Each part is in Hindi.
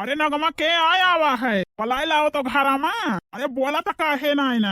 अरे नगमा के आया हुआ है पलाई लाओ तो घरा में। अरे बोला तो काहे ना।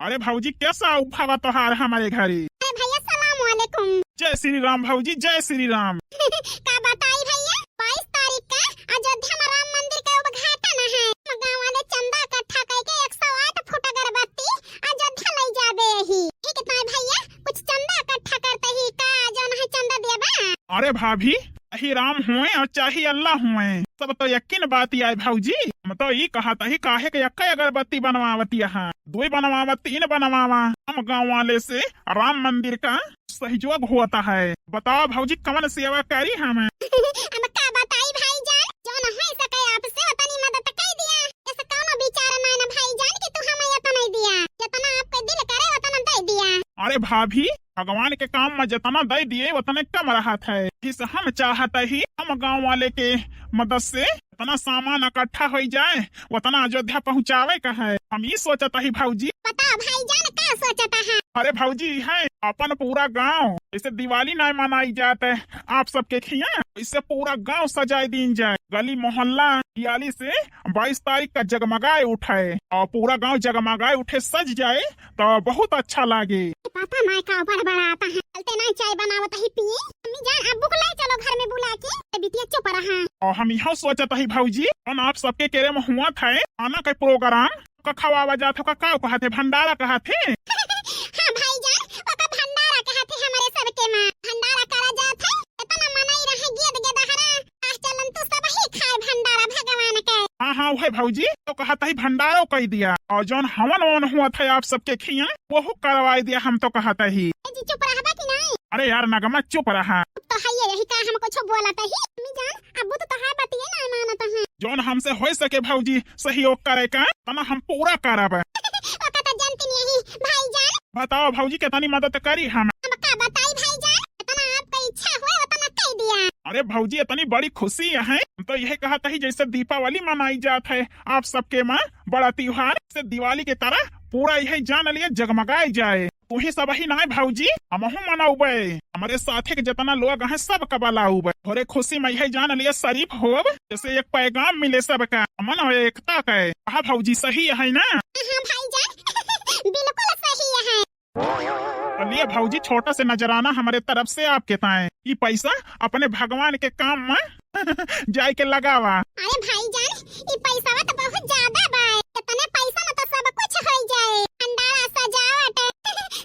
अरे भाऊजी कैसा उफावा तोहार हमारे घरी। भैया सलाम वालेकुम। जय श्री राम भाऊजी, जय श्री राम। का बताई भैया 22 तारीख का अयोध्या में राम मंदिर का उद्घाटन है। गांव वाले चंदा इकट्ठा करके 108 फुट अगरबत्ती अयोध्या ले जाबे ही। ठीक है भैया, कुछ चंदा इकट्ठा करते ही का जौन है चंदा देबा। अरे भाभी चाहे राम हुए और चाहे अल्लाह हुए सब तो यकीन बात ही आए भाऊजी। हम तो ये कहा ही काहे के यक्का अगरबत्ती बनवावती यहाँ दो बनवावा 3 बनवावा। हम गाँव वाले से राम मंदिर का सहयोग होता है। बताओ भाऊजी कमन सेवा करी हमें। हम का बताई भाईजान, जौन है सके आपसे उतनी मदद कर दिया। ऐसा कोनो विचार ना ना भाईजान कि तू हमें इतना नहीं दिया, जितना आपके दिल करे उतना दे दिया। अरे भाभी भगवान के काम में जितना दे दिए उतने कम रहा था। इस हम चाहते ही हम गांव वाले के मदद से उतना सामान इकट्ठा हो जाए उतना अयोध्या पहुंचावे का है। हम ये सोचता ही भाऊजी। बताओ भाईजान का सोचता है। अरे भाऊजी है अपन पूरा गांव इसे दिवाली नहीं मनाई जाते आप सबके खिया, इससे पूरा गांव सजाए दिन जाए। गली मोहल्ला दिवाली से 22 तारीख का जगमगाए उठे और पूरा गांव जगमगाए उठे सज जाए तो बहुत अच्छा लगे। पता नहीं का बड़ा आता है। चलते नहीं चाय बनावत ही पिए। अम्मी जान अब्बू को ले चलो घर में बुला के। बिटिया चुप रहा। और हम यहाँ सोचत ही भाऊजी और आप सबके केरे में हुआ था आना का प्रोग्राम का खवावा जात का कहा थे भंडारा कहा थे। हाँ भाईजान ओका भंडारा कहा थे हमारे सबके मां भंडारा करा जात है। इतना मनाई रहे गेद गेदहरा आज चलन तू सब ही खाए भंडारा भगवान के। हाँ वही भाऊजी तो कहा था भंडारो कह दिया और जौन हवन वन हुआ था आप सबके खिया वो करवाई दिया। हम तो कहता ही जी चुप रहबा कि नहीं। अरे यार नगमा चुप रहा। तो है यही का हम कुछ बोलता ही। अम्मी जान अब्बू तो है बतिए ना मानत है। जौन हमसे हो सके भाऊजी सहयोग करे का तना हम पूरा करब। ओका तो जानती नहीं भाईजान। बताओ भाऊजी कितनी मदद करी हम का बताई भाईजान, इतना आपका इच्छा हुआ उतना कह दिया। अरे भाऊजी इतनी बड़ी खुशी है तो यह कहता ही जैसे दीपावली मनाई जात है आप सबके माँ बड़ा त्योहार से दिवाली की तरह पूरा यही जान लिया जगमगाई जाए। तू ही सब ही ना भाऊजी हमहू मनाऊबे हमारे साथे के जितना लोग हैं सब कबलाऊबे थोड़े खुशी में यही जान लिया शरीफ हो जैसे एक पैगाम मिले सबका अमन और एकता का। हाँ भाऊजी सही है ना। हाँ भाईजान बिल्कुल सही है। चलिए भाऊजी छोटा से नजराना हमारे तरफ से आपके ताए ये पैसा अपने भगवान के काम में जाए के लगावा। अरे भाईजान ये पैसा तो बहुत ज्यादा बा। इतने पैसा में तो सब कुछ हो जाए। भंडारा सजावट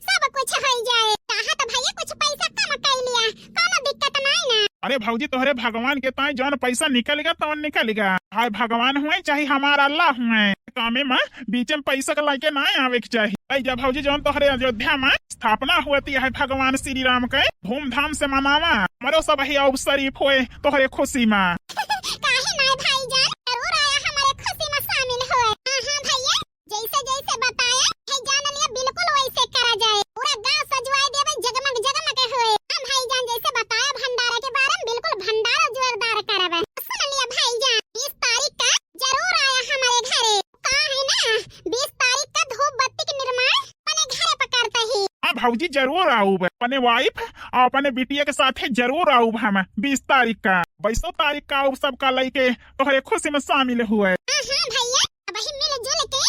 सब कुछ हो जाए। कहा तो भैया कुछ पैसा कम कर लिया कोनो दिक्कत नहीं ना। अरे भाऊजी तोहरे भगवान के ताए जौन पैसा निकलेगा तो निकलेगा। हाय भगवान हुए चाहे हमारा अल्लाह हुए कामे में बीच में पैसा के लाके ना आवे के चाहिए। जब भाऊजी जौन तोहरे अयोध्या में स्थापना हुई है भगवान श्री राम के धूमधाम से मनावा मरो सब ही शरीफ हुए तोहरे खुशी में। काहे नहीं भाईजान जरूर आया हमारे खुशी में शामिल हुए। हां भैया जैसे जैसे बताया है जान लिया बिल्कुल वैसे करा जाए। पूरा गांव सजवाए देवे जगमग जगमग हुए। हां भाईजान जैसे बताया भंडारा के बारे में बिल्कुल भंडारा जोरदार करवे। सुन लिया भाईजान 20 तारीख का जरूर आया हमारे घरे। का है ना 20 तारीख का धूप बत्ती के निर्माण अपने घरे पर करते ही। हाँ भाऊजी जरूर आऊब अपने वाइफ और अपने बिटिया के साथ जरूर आऊब हम 20 तारीख का 22 तारीख का सबका लेके तोहरे खुशी में शामिल हुए। हाँ भैया अब ही मिलजुल के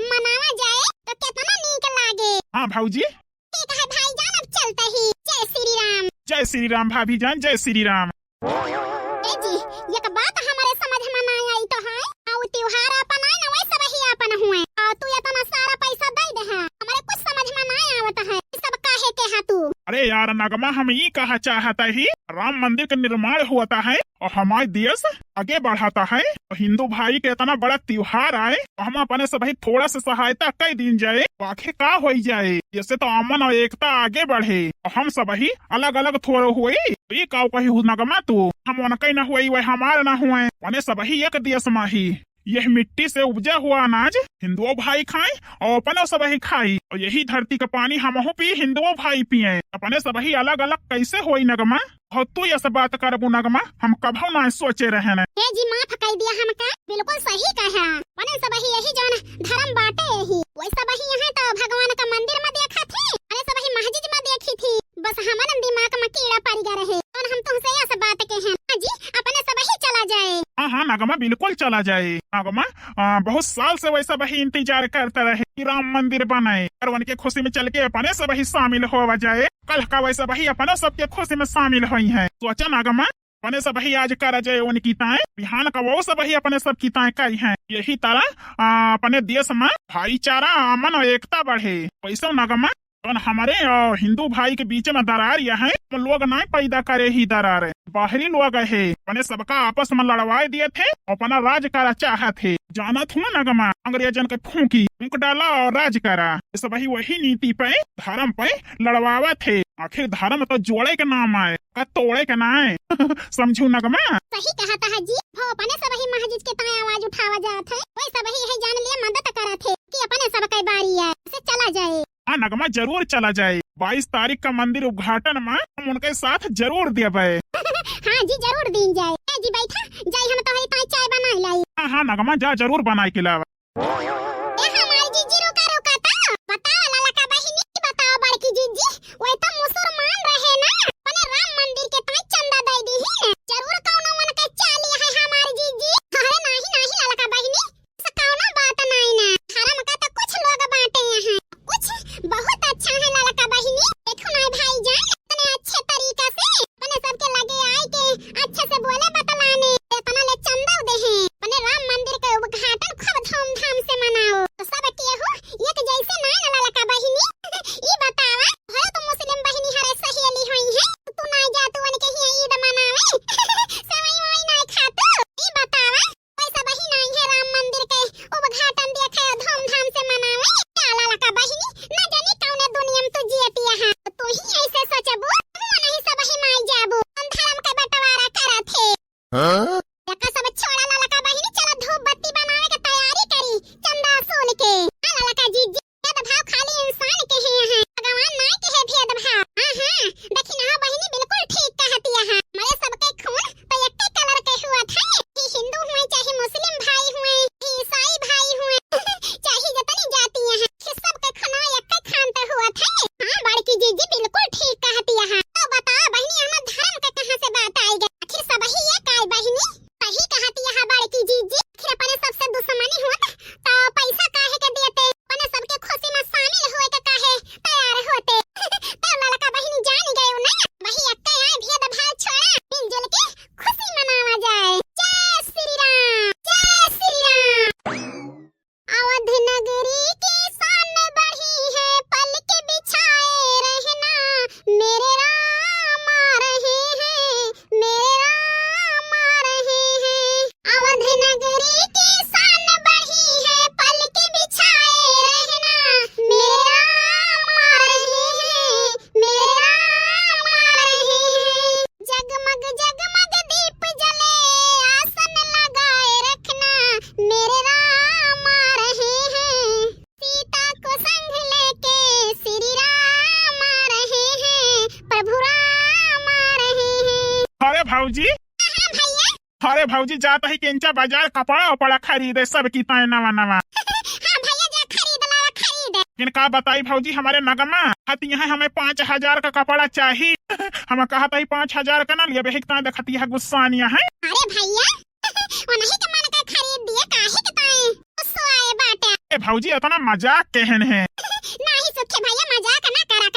मनावा जाए तो कितना नीक लागे। हाँ भाऊजी ठीक है भाईजान अब चलते ही। जय श्री राम। जय श्री राम भाभी जान, जय श्री राम। ए जी एक बात हमारे समझ में ना आई तो है और त्योहार अपन है ना वैसे वही अपन हुए और तू इतना सारा पैसा दे दे है हमारे कुछ समझ में ना आवत है सब काहे के है तू। अरे यार नगमा हम ये कहा चाहता ही राम मंदिर का निर्माण होता है और हमारे देश आगे बढ़ाता है और हिंदू भाई के इतना बड़ा त्योहार आए और हम अपने से भाई थोड़ा सा सहायता कई दिन जाए आखिर का हो जाए जैसे तो अमन और एकता आगे बढ़े और हम सब ही अलग अलग थोड़े हुए ये काव कही नगमा तू हम उनके न हुए वह हमारे न हुए उन्हें सब ही एक देश में ही यह मिट्टी से उपजा हुआ अनाज हिंदुओं भाई खाए और अपने सब ही खाई और यही धरती का पानी हम पी हिंदुओं भाई पिए अपने सब ही अलग अलग कैसे होई नगमा। और तू ये सब बात करबू नगमा हम कभो ना सोचे रहे न। जी माफ कर दिया हमका बिल्कुल सही कहा। अपने सब ही यही जौन धर्म बाटे ही वही सब ही यहाँ तो भगवान का मंदिर में देखा थी अरे सब ही मस्जिद में देखी थी बस हमारे दिमाग में कीड़ा पड़ गया रहे और हम तुमसे यह सब बात के हैं जी अपने सब ही चला जाए। हाँ नगमा बिल्कुल चला जाए। नगमा बहुत साल से वैसा वही इंतजार करता रहे कि राम मंदिर बनाए और उनके खुशी में चल के अपने से वही शामिल हो जाए। कल का वैसा वही अपने सबके खुशी में शामिल हुई है। सोचा नगमा अपने सब ही आज कर जाए उनकी ताएं, बिहान का वो सब ही अपने सब की ताएं करी हैं। यही तरह अपने देश में भाईचारा अमन और एकता बढ़े। वैसे नगमा और हमारे हिंदू भाई के बीच में दरार यह है तो लोग ना पैदा करे ही दरार, बाहरी लोग है अपने सबका आपस में लड़वाए दिए थे, अपना राज करा चाहे थे। जाना था नगमा अंग्रेजन के फूंक डाला और राज करा। इस वही नीति पे धर्म पे लड़वावा थे। आखिर धर्म तो जोड़े के नाम आए का तोड़े के ना आए। समझू नगमा? सही कहा था जी। वो अपने सब ही महजिद के ताए आवाज उठावा जात है, वही सब ही है जान लिए मदद करा थे कि अपने सब की बारी है से चला जाए। हाँ नगमा जरूर चला जाए। 22 तारीख का मंदिर उद्घाटन में हम उनके साथ जरूर देवे। हाँ जी जरूर दिन जाए। जी बैठा जाए हम तो हरी चाय बना लाई। हाँ नगमा जा जरूर बनाए के लावा। हमारी जीजी रोका था। बताओ लाला का बहिनी, बताओ बड़की जीजी, वो तो मुसलमान रहे ना, अपने राम मंदिर के ताई चंदा दे दी ही जरूर कौनो मन के चाली है हमारी जीजी। अरे नहीं लाला का बहिनी, कौनो बात नहीं ना, धर्म का तो कुछ लोग बांटे हैं, कुछ बहुत अच्छा है लाला का बहिनी। देखो ना भाईजान इतने अच्छे तरीका से अपने सबके लगे आए के अच्छे से बोले बतलाने, इतना ले चंदा दे हैं, अपने राम मंदिर के उद्घाटन खूब धूमधाम से मनाओ। तो सब केहू एक जैसे ना लाला का बहिनी। ई बतावा हो तो मुस्लिम बहिनी हरे सहेली होई है, तू ना जा तू उनके ही ईद मनावे समय होई ना खातो। ई बतावा पैसा बहिनी नहीं है राम मंदिर के उद्घाटन देखे धूमधाम से मनावे। लाला का बहिनी ना जानी कौने दुनिया में तू जियती है, तू ही ऐसे सोचबो नहीं सब ही माई जाबो धर्म के बंटवारा करत है। हां का सब छोड़ा लाला का बहिनी, चला धूप बत्ती बनावे के तैयारी करी चंदा सोल के। लाला का जीजी भेदभाव खाली इंसान के हैं, भगवान ना के है भेदभाव। हां देखी ना बहिनी बिल्कुल ठीक कहती है। हमारे सबके खून तो एक ही कलर के हुआ था, कि हिंदू हुए चाहे मुस्लिम भाई हुए ईसाई भाई हुए चाहे जितनी जाति है सबके खाना एक ही खानते हुआ था। हां बड़की जीजी बिल्कुल ठीक कहती है। तो बताओ बहिनी हमें धर्म के कहां से बात आई गई, आखिर सब ही एक आई बहिनी। सही कहती है बड़की जीजी, आखिर अपने सबसे दुश्मनी होत तो पैसा काहे के देते, अपने सबके खुशी में शामिल होए के काहे तैयार होते। तो लाला का बहिनी जान गए ना, वही अक्के आए भेदभाव छोड़ा मिलजुल के खुशी मनावा जाए। जय श्री राम, जय श्री राम। अवध नगरी की शान बढ़ी है, पलक बिछाए रहना, मेरे राम आ रहे हैं, मेरे राम आ रहे हैं। अवध नगरी की शान बढ़ी है, पलक बिछाए रहना, मेरे राम आ रहे हैं, मेरे राम आ रहे हैं। जगमग जगमग दीप जले, आसन लगाए रखना, मेरे राम आ रहे हैं। सीता को संग लेके श्री राम आ रहे हैं, प्रभु राम आ रहे हैं। अरे भाऊजी, हाँ भैया। अरे भाऊजी जाता ही केंचा बाजार कपड़ा उपड़ा खरीदे सब की ताएं नवा नवा। हाँ भैया जा खरीद लावा खरीद। लेकिन का बताई भाऊजी हमारे नगमा हती है हमें 5000 का कपड़ा चाहिए। हम कहा था 5000 का ना लिए बेहिकता देखती है गुस्सानिया है। अरे भैया उन्हीं के मन का खरीद दिए, काहे के ताए गुस्सा आए बाटे। ए भाऊजी इतना मजाक कहन है। नहीं सुखे भैया मजाक ना करा